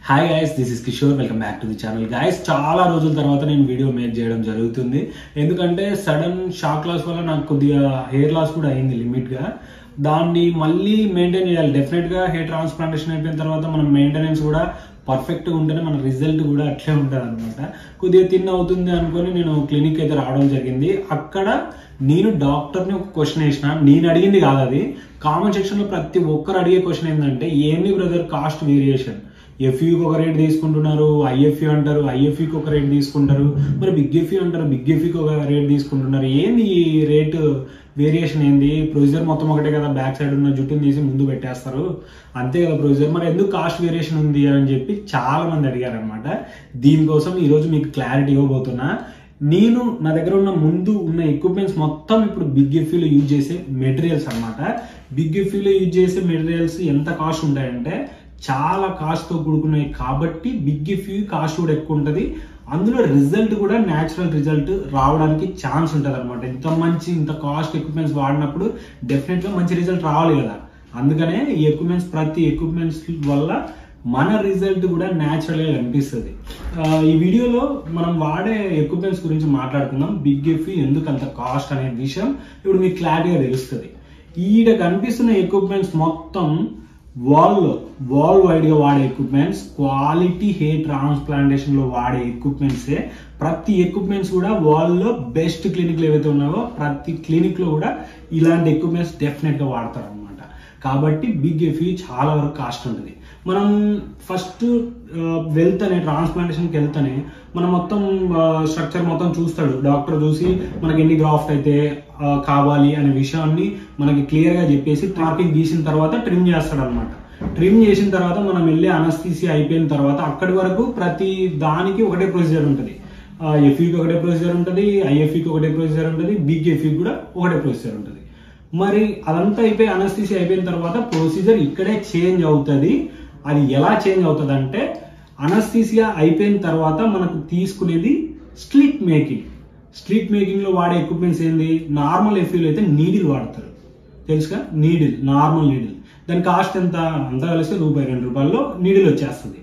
Hi guys, this is Kishore. Welcome back to the channel. Guys, చాలా రోజుల తర్వాత నేను వీడియో మేక్ చేయడం జరుగుతుంది. ఎందుకంటే సడన్ షాక్ లాస్ వల్ల నాకు కొద్దిగా హెయిర్ లాస్ కూడా అయింది లిమిట్ గా. దాన్ని మళ్ళీ మెయింటైన్ చేయాలి. డెఫినెట్ గా హెయిర్ ట్రాన్స్ప్లాంటేషన్ అయిపోయిన తర్వాత మనం మెయింటెనెన్స్ కూడా పర్ఫెక్ట్ గా ఉంటేనే మన రిజల్ట్ కూడా అట్లే ఉంటుంది అనమాట. కొద్దిగా తిన్ అవుతుంది అనుకుని నేను క్లినిక్ అయితే రావడం జరిగింది. అక్కడ నేను డాక్టర్ని ఒక క్వశ్చన్ వేసిన. నేను అడిగింది కాదు, అది కామెంట్ సెక్షన్ లో ప్రతి ఒక్కరు అడిగే క్వశ్చన్ ఏంటంటే, ఏంది బ్రదర్ కాస్ట్ వేరియేషన్? ఎఫ్యూకి ఒక రేట్ తీసుకుంటున్నారు, ఐఎఫ్యూ అంటారు, ఐఎఫ్యూకి ఒక రేట్ తీసుకుంటారు, మరి బిగ్ ఎఫ్యూ అంటారు, బిగ్ ఎఫ్యూకి ఒక రేట్ తీసుకుంటున్నారు. ఏంది ఈ రేటు వేరియేషన్? ఏంది? ప్రొసీజర్ మొత్తం ఒకటే కదా, బ్యాక్ సైడ్ ఉన్న జుట్టుని తీసి ముందు పెట్టేస్తారు, అంతే కదా ప్రొసీజర్. మరి ఎందుకు కాస్ట్ వేరియేషన్ ఉంది అని చెప్పి చాలా మంది అడిగారు అనమాట. దీనికోసం ఈరోజు మీకు క్లారిటీ ఇవ్వబోతున్నా. నేను నా దగ్గర ఉన్న ముందు ఉన్న ఎక్విప్మెంట్స్ మొత్తం ఇప్పుడు బిగ్ ఎఫ్యూలో యూజ్ చేసే మెటీరియల్స్ అనమాట. బిగ్ ఎఫ్యూలో యూజ్ చేసే మెటీరియల్స్ ఎంత కాస్ట్ ఉంటాయంటే చాలా కాస్ట్ తో కూడుకున్నాయి. కాబట్టి బిగ్ ఎఫ్యూ కాస్ట్ కూడా ఎక్కువ ఉంటుంది. అందులో రిజల్ట్ కూడా న్యాచురల్ రిజల్ట్ రావడానికి ఛాన్స్ ఉంటుంది అనమాట. ఇంత కాస్ట్ ఎక్విప్మెంట్స్ వాడినప్పుడు డెఫినెట్ గా మంచి రిజల్ట్ రావాలి కదా. అందుకనే ఈ ఎక్విప్మెంట్స్, ప్రతి ఎక్విప్మెంట్స్ వల్ల మన రిజల్ట్ కూడా న్యాచురల్ గా కనిపిస్తుంది. ఈ వీడియోలో మనం వాడే ఎక్విప్మెంట్స్ గురించి మాట్లాడుకుందాం. బిగ్ ఎఫ్యూ ఎందుకు అంత కాస్ట్ అనే విషయం ఇప్పుడు మీకు క్లారిటీగా తెలుస్తుంది. ఈడ కనిపిస్తున్న ఎక్విప్మెంట్స్ మొత్తం వాల్ వైడ్ గా వాడే ఎక్విప్మెంట్స్, క్వాలిటీ హెయిర్ ట్రాన్స్ప్లాంటేషన్ లో వాడే ఎక్విప్మెంట్స్. ప్రతి ఎక్విప్మెంట్స్ కూడా వాళ్ళలో బెస్ట్ క్లినిక్లు ఏవైతే ఉన్నాయో ప్రతి క్లినిక్ లో కూడా ఇలాంటి ఎక్విప్మెంట్స్ డెఫినెట్ గా వాడతారు అనమాట. కాబట్టి బిగ్ ఎఫ్యూ చాలా వరకు కాస్ట్ ఉంటుంది. మనం ఫస్ట్ వెళ్తానే, ట్రాన్స్ప్లాంటేషన్కి వెళ్తానే మనం మొత్తం స్ట్రక్చర్ మొత్తం చూస్తాడు డాక్టర్. చూసి మనకి ఎన్ని గ్రాఫ్ట్ అయితే కావాలి అనే విషయాన్ని మనకి క్లియర్ గా చెప్పేసి ట్రాకింగ్ గీసిన తర్వాత ట్రిమ్ చేస్తాడు అనమాట. ట్రిమ్ చేసిన తర్వాత మనం వెళ్ళి అనస్థీసియా అయిపోయిన తర్వాత అక్కడి వరకు ప్రతి దానికి ఒకటే ప్రొసీజర్ ఉంటుంది. ఎఫ్యూకి ఒకటే ప్రొసీజర్ ఉంటుంది, ఐఎఫ్యూకి ఒకటే ప్రొసీజర్ ఉంటుంది, బిగ్ ఎఫ్యూకి కూడా ఒకటే ప్రొసీజర్ ఉంటుంది. మరి అదంతా అయిపోయి అనస్థీసియా అయిపోయిన తర్వాత ప్రొసీజర్ ఇక్కడే చేంజ్ అవుతుంది. అది ఎలా చేంజ్ అవుతుంది అంటే, అనస్థీసియా అయిపోయిన తర్వాత మనకు తీసుకునేది స్లిట్ మేకింగ్. స్లిట్ మేకింగ్ లో వాడే ఎక్విప్మెంట్స్ ఏంది? నార్మల్ ఎఫ్యూలో అయితే నీడిల్ వాడతారు, తెలుసుగా, నీడిల్, నార్మల్ నీడిల్. దాని కాస్ట్ ఎంత? అంతా కలిస్తే ₹2 నీడిల్ వచ్చేస్తుంది.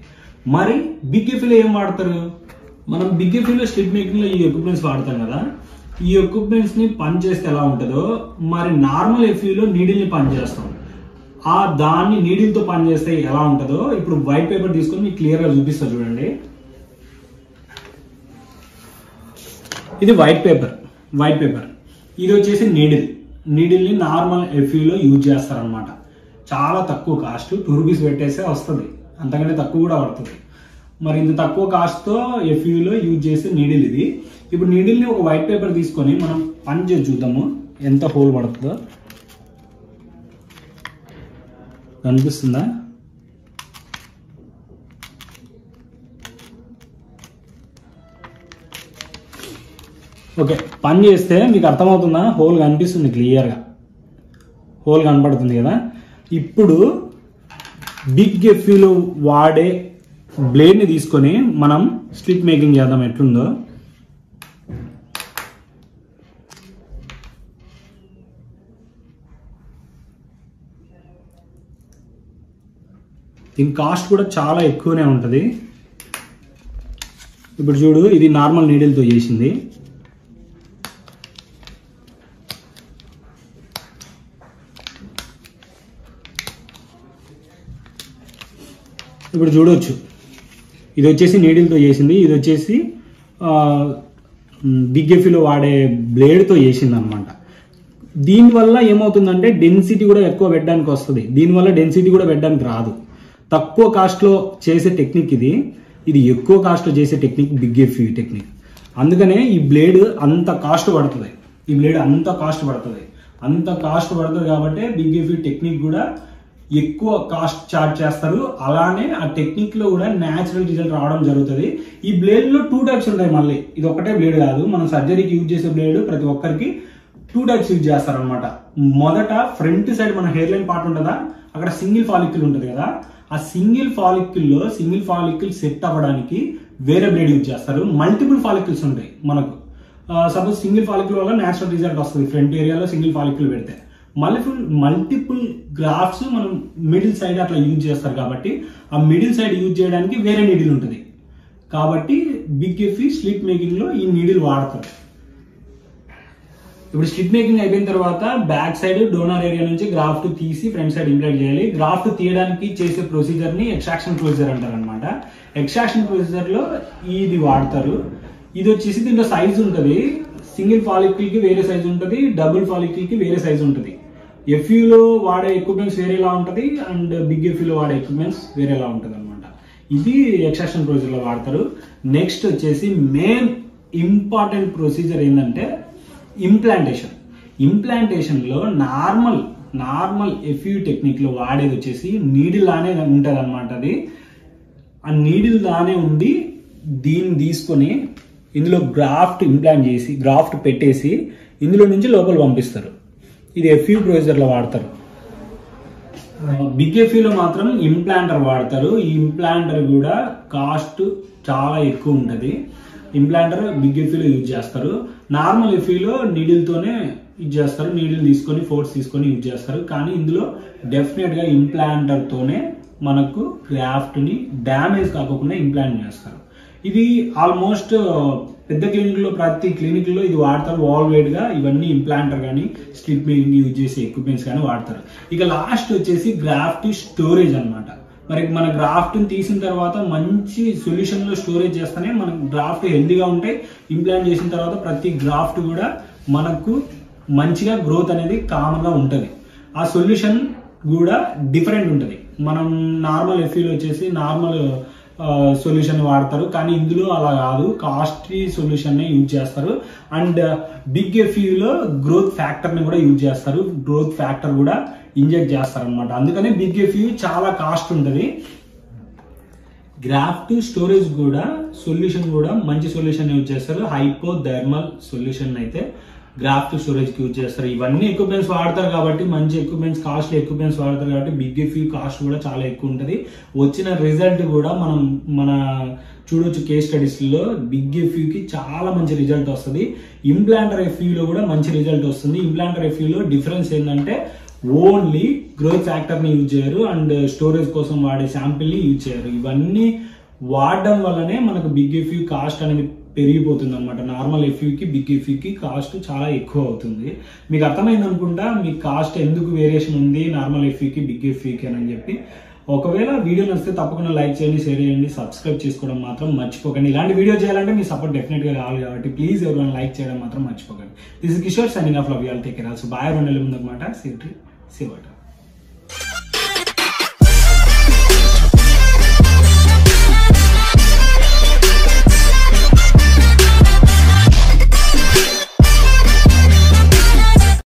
మరి బిగ్ ఎఫ్యూలో ఏం వాడతారు? మనం బిగ్ ఎఫ్యూలో స్లిట్ మేకింగ్ లో ఈ ఎక్విప్మెంట్స్ వాడతాం కదా. ఈ ఎక్విప్మెంట్స్ ని పని చేస్తే ఎలా ఉంటుందో, మరి నార్మల్ ఎఫ్యూలో నీడిల్ ని పని చేస్తాం. దాన్ని నీడిల్ తో పని చేస్తే ఎలా ఉంటుందో ఇప్పుడు వైట్ పేపర్ తీసుకొని మీకు క్లియర్ గా చూపిస్తా చూడండి. ఇది వైట్ పేపర్. ఇది వచ్చేసి నీడిల్ ని నార్మల్ ఎఫ్యూలో యూజ్ చేస్తారనమాట. చాలా తక్కువ కాస్ట్, ₹2 పెట్టేస్తే వస్తుంది, అంతకంటే తక్కువ కూడా పడుతుంది. మరి ఇంత తక్కువ కాస్ట్ తో ఎఫ్యూలో యూజ్ చేసే నీడిల్ ఇది. ఇప్పుడు నీడిల్ ని ఒక వైట్ పేపర్ తీసుకొని మనం పని చేసి చూద్దాము ఎంత హోల్ పడుతుందో. కనిపిస్తుందా? ఓకే, పని చేస్తే మీకు అర్థమవుతుందా? హోల్ కనిపిస్తుంది, క్లియర్గా హోల్ కనపడుతుంది కదా. ఇప్పుడు బిగ్ ఎఫ్యూలో వాడే బ్లేడ్ ని తీసుకొని మనం స్లిట్ మేకింగ్ చేద్దాం ఎట్లుందో. దీని కాస్ట్ కూడా చాలా ఎక్కువనే ఉంటుంది. ఇప్పుడు చూడు, ఇది నార్మల్ నీడిల్తో చేసింది. ఇప్పుడు చూడవచ్చు, ఇది వచ్చేసి నీడిల్తో చేసింది, ఇది వచ్చేసి బిగ్ ఎఫ్యూలో వాడే బ్లేడ్తో చేసింది అనమాట. దీనివల్ల ఏమవుతుందంటే డెన్సిటీ కూడా ఎక్కువ పెట్టడానికి వస్తుంది, దీనివల్ల డెన్సిటీ కూడా పెట్టడానికి రాదు. తక్కువ కాస్ట్ లో చేసే టెక్నిక్ ఇది ఎక్కువ కాస్ట్ లో చేసే టెక్నిక్ బిగ్ ఎఫ్యూ టెక్నిక్. అందుకనే ఈ బ్లేడ్ అంత కాస్ట్ పడుతుంది. అంత కాస్ట్ పడుతుంది కాబట్టి బిగ్ ఎఫ్యూ టెక్నిక్ కూడా ఎక్కువ కాస్ట్ చార్జ్ చేస్తారు. అలానే ఆ టెక్నిక్ లో కూడా న్యాచురల్ రిజల్ట్ రావడం జరుగుతుంది. ఈ బ్లేడ్ లో 2 టైప్స్ ఉంటాయి. మళ్ళీ ఇది ఒకటే బ్లేడ్ కాదు, మనం సర్జరీకి యూజ్ చేసే బ్లేడ్ ప్రతి ఒక్కరికి 2 టైప్స్ యూజ్ చేస్తారనమాట. మొదట ఫ్రంట్ సైడ్ మన హెయిర్ లైన్ పార్ట్ ఉంటుందా, అక్కడ సింగిల్ ఫాలిక్యుల్ ఉంటుంది కదా. ఆ సింగిల్ ఫాలిక్యుల్ సెట్ అవ్వడానికి వేరే బ్లేడ్ యూజ్ చేస్తారు. మల్టిపుల్ ఫాలిక్యుల్స్ ఉంటాయి మనకు. సపోజ్ సింగిల్ ఫాలిక్యుల్ వల్ల న్యాచురల్ రిజల్ట్ వస్తుంది. ఫ్రంట్ ఏరియాలో సింగిల్ ఫాలిక్యుల్ పెడితే మల్టిపుల్ గ్రాఫ్స్ మనం మిడిల్ సైడ్ అట్లా యూజ్ చేస్తారు కాబట్టి ఆ మిడిల్ సైడ్ యూజ్ చేయడానికి వేరే నీడిల్ ఉంటుంది కాబట్టి బిగ్ ఎఫ్ఈ స్లిట్ మేకింగ్ లో ఈ నీడిల్ వాడతారు. ఇప్పుడు స్లిట్ మేకింగ్ అయిపోయిన తర్వాత బ్యాక్ సైడ్ డోనర్ ఏరియా నుంచి గ్రాఫ్ట్ తీసి ఫ్రంట్ సైడ్ ఇంప్లాంట్ చేయాలి. గ్రాఫ్ట్ తీయడానికి చేసే ప్రొసీజర్ ని ఎక్స్ట్రాక్షన్ ప్రొసీజర్ అంటారు అనమాట. ఎక్స్ట్రాక్షన్ ప్రొసీజర్ లో ఇది వాడతారు. ఇది వచ్చేసి దీంట్లో సైజ్ ఉంటుంది. సింగిల్ ఫాలికల్ కి వేరే సైజ్ ఉంటుంది, డబుల్ ఫాలికల్ కి వేరే సైజ్ ఉంటుంది. ఎఫ్యూలో వాడే ఎక్విప్మెంట్స్ వేరేలా ఉంటుంది అండ్ బిగ్ ఎఫ్యూలో వాడే ఎక్విప్మెంట్స్ వేరేలా ఉంటుంది అనమాట. ఇది ఎక్స్ట్రాక్షన్ ప్రొసీజర్ లో వాడతారు. నెక్స్ట్ వచ్చేసి మెయిన్ ఇంపార్టెంట్ ప్రొసీజర్ ఏంటంటే ఇంప్లాంటేషన్ లో నార్మల్ ఎఫ్యూ టెక్నిక్ లో వాడేది వచ్చేసి నీడిల్ లానే ఉంటది అనమాట. అది ఆ నీడిల్ లానే ఉండి దీన్ని తీసుకొని ఇందులో గ్రాఫ్ట్ పెట్టేసి ఇందులో నుంచి లోపల పంపిస్తారు. ఇది ఎఫ్యూ ప్రొసీజర్ లో వాడతారు. బిగ్ ఎఫ్యూలో మాత్రం ఇంప్లాంటర్ వాడతారు. ఈ ఇంప్లాంటర్ కూడా కాస్ట్ చాలా ఎక్కువ ఉంటుంది. ఇంప్లాంటర్ బిగ్ ఎఫ్యూలో యూజ్ చేస్తారు. నార్మల్ ఎఫ్యూలో నీడిల్ తోనే యూజ్ చేస్తారు. నీడిల్ తీసుకొని ఫోర్స్ తీసుకొని యూజ్ చేస్తారు. కానీ ఇందులో డెఫినెట్ గా ఇంప్లాంటర్ తోనే మనకు గ్రాఫ్ట్ ని డ్యామేజ్ కాకుండా ఇంప్లాంట్ చేస్తారు. ఇది ఆల్మోస్ట్ పెద్ద క్లినిక్ లో ప్రతి క్లినిక్ లో ఇది వాడతారు. వాల్ వైడ్ గా ఇవన్నీ ఇంప్లాంటర్ కానీ స్లిట్ మేకింగ్ యూజ్ చేసే ఎక్విప్మెంట్స్ కానీ వాడతారు. ఇక లాస్ట్ వచ్చేసి గ్రాఫ్ట్ స్టోరేజ్ అన్నమాట. మరి మన గ్రాఫ్ట్ తీసిన తర్వాత మంచి సొల్యూషన్ లో స్టోరేజ్ చేస్తేనే మనకు గ్రాఫ్ట్ హెల్దీగా ఉంటాయి. ఇంప్లాంట్ చేసిన తర్వాత ప్రతి గ్రాఫ్ట్ కూడా మనకు మంచిగా గ్రోత్ అనేది కామన్ గా ఉంటుంది. ఆ సొల్యూషన్ కూడా డిఫరెంట్ ఉంటుంది. మనం నార్మల్ ఎఫ్యూలో వచ్చేసి నార్మల్ సొల్యూషన్ వాడతారు, కానీ ఇందులో అలా కాదు, కాస్ట్లీ సొల్యూషన్ యూజ్ చేస్తారు. అండ్ బిగ్ ఎఫ్యూలో గ్రోత్ ఫ్యాక్టర్ ని కూడా యూజ్ చేస్తారు. గ్రోత్ ఫ్యాక్టర్ కూడా ఇంజెక్ట్ చేస్తారు అనమాట. అందుకనే బిగ్ ఎఫ్యూ చాలా కాస్ట్ ఉంటుంది. గ్రాఫ్ట్ స్టోరేజ్ కూడా సొల్యూషన్ కూడా మంచి సొల్యూషన్ యూజ్ చేస్తారు. హైపోథర్మల్ సొల్యూషన్ అయితే గ్రాఫ్ట్ స్టోరేజ్ కి యూజ్ చేస్తారు. ఇవన్నీ ఎక్విప్మెంట్స్ వాడతారు కాబట్టి మంచి ఎక్విప్మెంట్స్, కాస్ట్లీ ఎక్విప్మెంట్స్ వాడతారు కాబట్టి బిగ్ ఎఫ్యూ కాస్ట్ కూడా చాలా ఎక్కువ ఉంటుంది. వచ్చిన రిజల్ట్ కూడా మన చూడొచ్చు కేస్ స్టడీస్ లో బిగ్ ఎఫ్యూకి చాలా మంచి రిజల్ట్ వస్తుంది. ఇంప్లాంటర్ ఎఫ్యూలో కూడా మంచి రిజల్ట్ వస్తుంది. ఇంప్లాంటర్ ఎఫ్యూలో డిఫరెన్స్ ఏంటంటే ఓన్లీ గ్రోత్ ఫ్యాక్టర్ ని యూజ్ చేయరు అండ్ స్టోరేజ్ కోసం వాడే శాంపిల్ ని యూజ్ చేయరు. ఇవన్నీ వాడడం వల్లనే మనకు బిగ్ ఎఫ్యూ కాస్ట్ అనేది పెరిగిపోతుంది అనమాట. నార్మల్ ఎఫ్యూకి బిగ్ ఎఫ్యూకి కాస్ట్ చాలా ఎక్కువ అవుతుంది. మీకు అర్థమైంది అనుకుంటా మీకు కాస్ట్ ఎందుకు వేరియేషన్ ఉంది నార్మల్ ఎఫ్యూకి బిగ్ ఎఫ్యూకి అని చెప్పి. ఒకవేళ వీడియో నచ్చితే తప్పకుండా లైక్ చేయండి, షేర్ చేయండి, సబ్స్క్రైబ్ చేసుకోవడం మాత్రం మర్చిపోకండి. ఇలాంటి వీడియో చేయాలంటే మీ సపోర్ట్ డెఫినెట్ గా కావాలి కాబట్టి ప్లీజ్ ఎవరైనా లైక్ చేయడం మాత్రం మర్చిపోకండి. This is Kishore signing off. Love you all, take care. Also bye. 2 నెలల ముందు అనమాట. Save water.